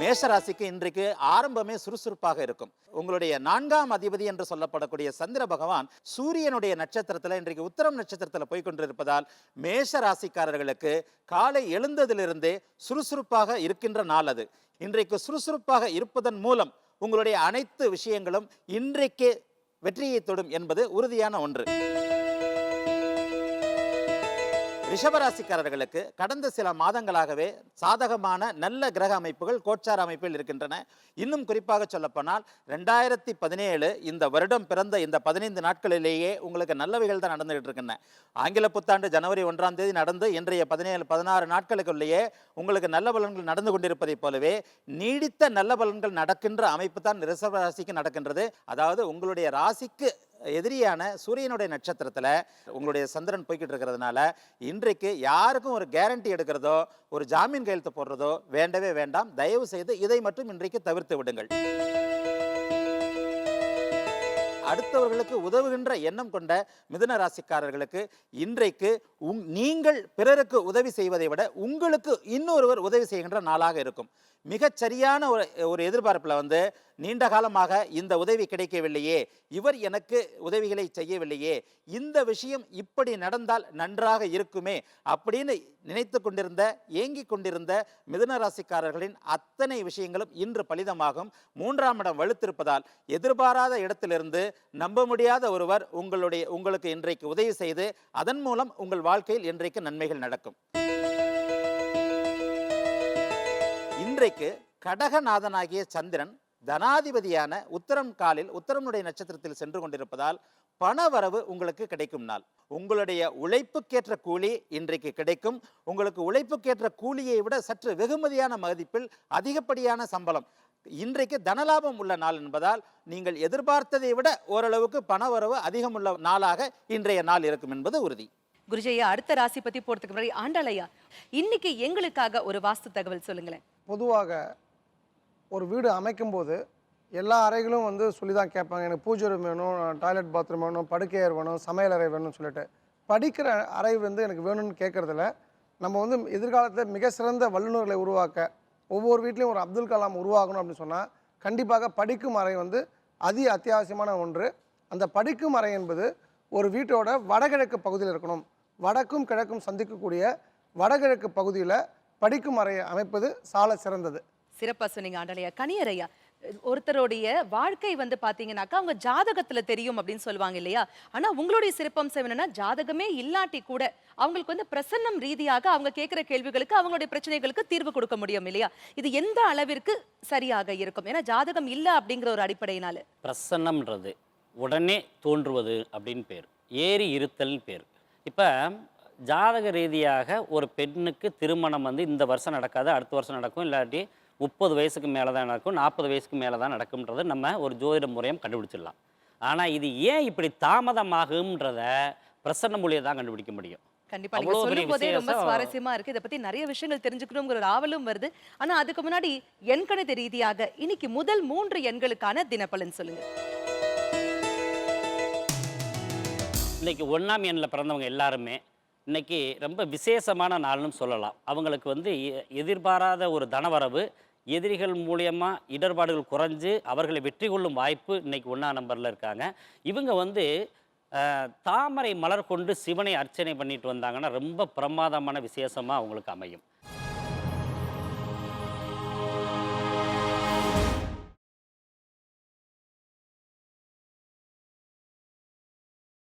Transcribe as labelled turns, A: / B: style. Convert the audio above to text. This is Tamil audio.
A: மேஷராசிக்கு இன்றைக்கு ஆரம்பமே சுறுசுறுப்பாக இருக்கும். உங்களுடைய 4ஆம் அதிபதி என்று சொல்லப்படக்கூடிய சந்திர பகவான் சூரியனுடைய நட்சத்திரத்தில் இன்றைக்கு உத்தரம் நட்சத்திரத்தில் போய்கொண்டிருப்பதால் மேஷ ராசிக்காரர்களுக்கு காலை எழுந்ததிலிருந்தே சுறுசுறுப்பாக இருக்கின்ற நாள் அது. இன்றைக்கு சுறுசுறுப்பாக இருப்பதன் மூலம் உங்களுடைய அனைத்து விஷயங்களும் இன்றைக்கே வெற்றியை தொடும் என்பது உறுதியான ஒன்று. ரிஷபராசிக்காரர்களுக்கு கடந்த சில மாதங்களாகவே சாதகமான நல்ல கிரக அமைப்புகள் கோச்சார அமைப்பில் இருக்கின்றன. இன்னும் குறிப்பாக சொல்லப்போனால் 2017 இந்த வருடம் பிறந்த இந்த 15 நாட்களிலேயே உங்களுக்கு நல்லவைகள் தான் நடந்துகிட்டு இருக்கின்றன. ஆங்கில புத்தாண்டு ஜனவரி 1ஆம் தேதி நடந்து இன்றைய 17-16 நாட்களுக்குள்ளேயே உங்களுக்கு நல்ல பலன்கள் நடந்து கொண்டிருப்பதைப் போலவே நீடித்த நல்ல பலன்கள் நடக்கின்ற அமைப்பு தான் ரிஷபராசிக்கு நடக்கின்றது. அதாவது உங்களுடைய ராசிக்கு எதிரியான சூரியனுடைய நட்சத்திரத்தில் உங்களுடைய சந்திரன் போய்கிட்டு இருக்கிறதுனால இன்றைக்கு யாருக்கும் ஒரு கேரண்டி எடுக்கிறதோ ஒரு ஜாமீன் கையெழுத்து போடுறதோ வேண்டவே வேண்டாம். தயவு செய்து இதை மட்டும் இன்றைக்கு தவிர்த்து விடுங்கள். அடுத்தவர்களுக்கு உதவுகின்ற எண்ணம் கொண்ட மிதுன ராசிக்காரர்களுக்கு இன்றைக்கு நீங்கள் பிறருக்கு உதவி செய்வதை விட உங்களுக்கு இன்னொருவர் உதவி செய்கின்ற நாளாக இருக்கும். மிகச்சரியான ஒரு எதிர்பார்ப்பில் நீண்ட காலமாக இந்த உதவி கிடைக்கவில்லையே, இவர் எனக்கு உதவிகளை செய்யவில்லையே, இந்த விஷயம் இப்படி நடந்தால் நன்றாக இருக்குமே அப்படின்னு நினைத்து கொண்டிருந்த ஏங்கி கொண்டிருந்த மிதுன ராசிக்காரர்களின் அத்தனை விஷயங்களும் இன்று பலிதமாகும். 3ஆம் இடம் வலுத்திருப்பதால் எதிர்பாராத இடத்திலிருந்து நம்ப முடியாத ஒருவர் உங்களுக்கு இன்றைக்கு உதவி செய்து அதன் மூலம் உங்கள் வாழ்க்கையில் இன்றைக்கு நன்மைகள் நடக்கும். இன்றைக்கு கடகநாதனாகிய சந்திரன் தனாதிபதியான உத்தரம் காலில் உத்தரனுடைய நட்சத்திரத்தில் சென்று கொண்டிருப்பதால் பணவரவு உங்களுக்கு கிடைக்கும் நாள். உங்களுடைய உழைப்புக்கேற்ற கூலி இன்றைக்கு கிடைக்கும். உங்களுக்கு உழைப்புக்கேற்ற கூலியை விட சற்று வெகுமதியான மதிப்பில் அதிகப்படியான சம்பளம் இன்றைக்கு தனலாபம் உள்ள நாள் என்பதால் நீங்கள் எதிர்பார்த்ததை விட ஓரளவுக்கு பணவரவு அதிகமுள்ள நாளாக இன்றைய நாள் இருக்கும் என்பது உறுதி.
B: குருஜையா, அடுத்த ராசி பத்தி போறதுக்கு முன்னாடி ஆண்டாளையா இன்னைக்கு எங்களுக்காக ஒரு வாஸ்து தகவல் சொல்லுங்களேன்.
C: பொதுவாக ஒரு வீடு அமைக்கும் போது எல்லா அறைகளும் சொல்லி தான் கேட்பாங்க. எனக்கு பூஜை ரூம் வேணும், டாய்லெட் பாத்ரூம் வேணும், படுக்கையறை வேணும், சமையல் அறை வேணும்னு சொல்லிட்டு படிக்கிற அறை எனக்கு வேணும்னு கேட்குறதில்ல. நம்ம எதிர்காலத்தில் மிக சிறந்த வல்லுநர்களை உருவாக்க ஒவ்வொரு வீட்லேயும் ஒரு அப்துல் கலாம் உருவாகணும் அப்படின்னு சொன்னால் கண்டிப்பாக படிக்கும் அறை அத்தியாவசியமான ஒன்று. அந்த படிக்கும் அறை என்பது ஒரு வீட்டோட வடகிழக்கு பகுதியில் இருக்கணும். வடக்கும் கிழக்கும் சந்திக்கக்கூடிய வடகிழக்கு பகுதியில் படிக்கும் அறையை அமைப்பது சால சிறந்தது.
B: சிறப்பா சொன்னீங்க ஆண்டாளையா. கனியரையா, ஒருத்தருடைய வாழ்க்கை பாத்தீங்கன்னாக்கா அவங்க ஜாதகத்துல தெரியும் அப்படின்னு சொல்லுவாங்க இல்லையா? ஆனா உங்களுடைய சிறப்பம்சம் என்னன்னா ஜாதகமே இல்லாட்டி கூட அவங்களுக்கு பிரசன்னம் ரீதியாக அவங்க கேட்கிற கேள்விகளுக்கு அவங்களுடைய பிரச்சனைகளுக்கு தீர்வு கொடுக்க முடியும் இல்லையா? இது எந்த அளவிற்கு சரியாக இருக்கும்? ஏன்னா ஜாதகம் இல்ல அப்படிங்கிற ஒரு அடிப்படையினால
D: பிரசன்னம்ன்றது உடனே தோன்றுவது அப்படின்னு பேர், ஏறி இருத்தல் பேர். இப்போ ஜாதக ரீதியாக ஒரு பெண்ணுக்கு திருமணம் இந்த வருஷம் நடக்காது, அடுத்த வருஷம் நடக்கும், இல்லாட்டி 30 வயசுக்கு மேலே தான் நடக்கும், 40 வயசுக்கு மேலே தான் நடக்கும்ன்றது நம்ம ஒரு ஜோதிட முறையம் கண்டுபிடிச்சிடலாம். ஆனால் இது ஏன் இப்படி தாமதமாகும்ன்றத பிரசன்ன மொழியை தான் கண்டுபிடிக்க முடியும்.
B: கண்டிப்பா நீங்க சொல்லும் போதே ரொம்ப சுவாரஸ்யமா இருக்கு. இதை பத்தி நிறைய விஷயங்கள் தெரிஞ்சுக்கணுங்கிற ஒரு ஆவலும் வருது. ஆனா அதுக்கு முன்னாடி எண்கணித ரீதியாக இன்னைக்கு முதல் 3 எண்களுக்கான தினப்பலன் சொல்லுங்க.
D: இன்னைக்கு 1ஆம் எண்ணில் பிறந்தவங்க எல்லாருமே இன்னைக்கு ரொம்ப விசேஷமான நாள்னு சொல்லலாம். அவங்களுக்கு எதிர்பாராத ஒரு தனவரவு, எதிரிகள் மூலியமாக இடர்பாடுகள் குறைஞ்சு அவர்களை வெற்றி கொள்ளும் வாய்ப்பு இன்னைக்கு 1ஆம் நம்பரில் இருக்காங்க. இவங்க தாமரை மலர் கொண்டு சிவனை அர்ச்சனை பண்ணிட்டு வந்தாங்கன்னா ரொம்ப பிரமாதமான விசேஷமாக அவங்களுக்கு அமையும்.